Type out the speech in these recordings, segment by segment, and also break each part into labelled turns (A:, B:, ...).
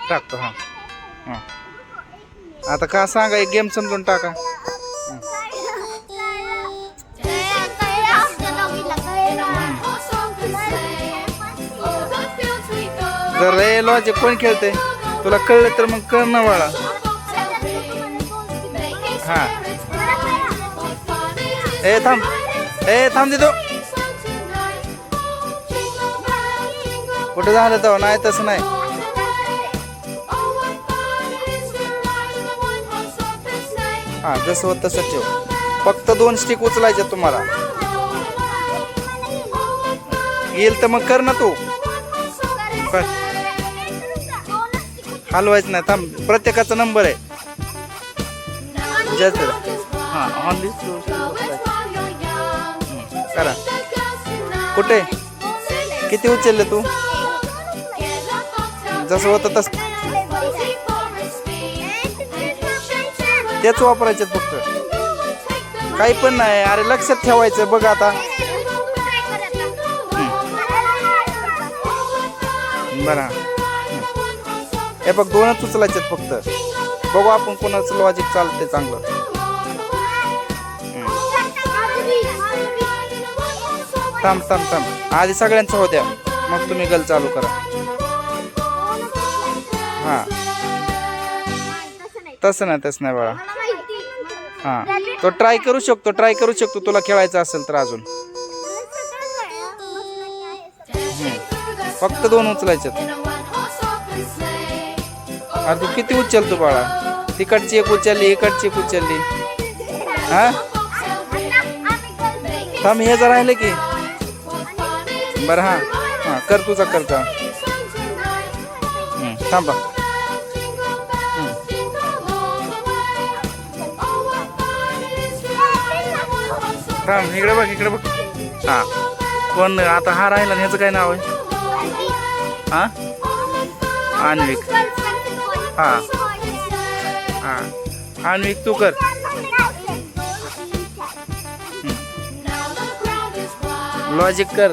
A: टाकतो. हां हां आता का सांगा, एक गेम समजून टाका. जर रे लॉजिक कोण खेळते तुला कळलं तर मग कळ ना बाळा. हा ए थांब देतो. कुठे झालं तर नाही तसं नाही. हा जसं होत तसं ठेव. फक्त 2 स्टिक उचलायच्या तुम्हाला. येईल तर मग कर ना तू. कर हलवायचं नाही. थांब प्रत्येकाचा नंबर आहे. हां ऑनली करा. कुठे किती उचलले तू? जसं होतं तसं तेच वापरायचे फक्त. काही पण नाही. अरे लक्षात ठेवायचं. बघ आता बरं हे बघ 2च उचलायचे फक्त. बघू आपण कोणाचं लॉजिक चालते चांगलं. थांब आधी सगळ्यांचं होत्या मग तुम्ही गल चालू करा. हां तसं नाही बाळा. हां तो ट्राय करू शकतो तुला खेळायचं असेल तर अजून. फक्त 2 उचलायचे. अरे तू किती उचलतो बाळा? तिकडची एक उचलली इकडची एक उचलली. हा थांब हे जर राहिलं की बरं. हां कर तुझा करता. थांबा. थांब इकडे बघ. हां कोण आता हा राहिला आणि ह्याचं काय नाव आहे? हां अन्विक. हां अन्विक तू कर. लॉजिक कर.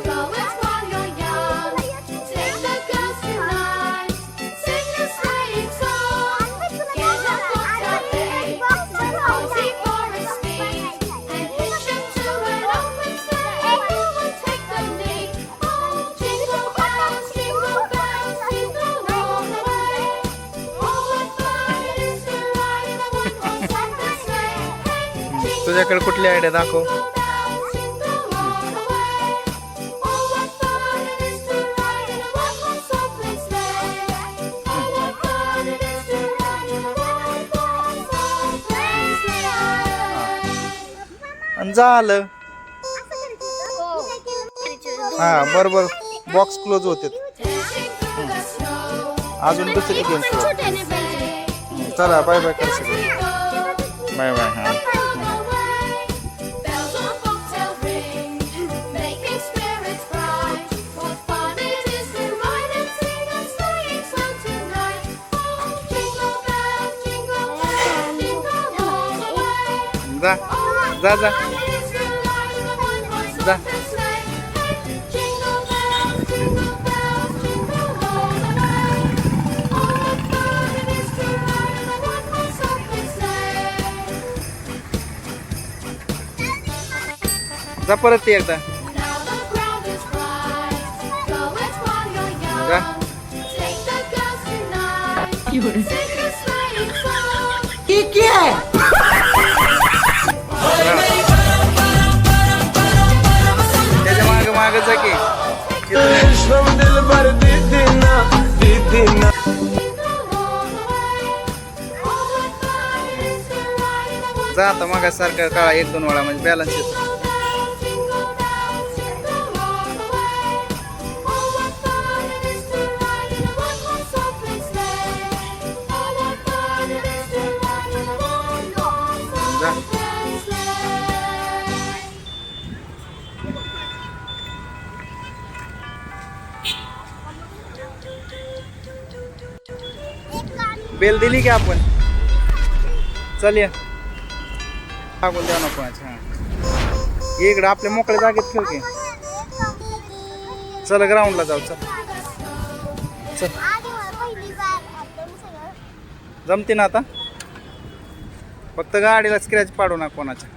A: तुझ्याकडे कुठली आयडिया दाखव. झालं. हा बरोबर बॉक्स क्लोज होते. अजून दुसरी गेम चला. बाय कर सगळे. बाय. हां जा जा. जा परत एकदा. जा. त्याच्या माग जा की. जा आता मग सारखं काळा 1-2 वेळा म्हणजे बॅलन्स येतो. बेल दिली की आपण. चल या टाकून द्या ना कोणाच्या. हां इकडं आपल्या मोकळ्या जागेत खेळ की. चल ग्राउंडला जाऊ. चल जमते ना आता. फक्त गाडीला स्क्रॅच पाडू ना कोणाच्या.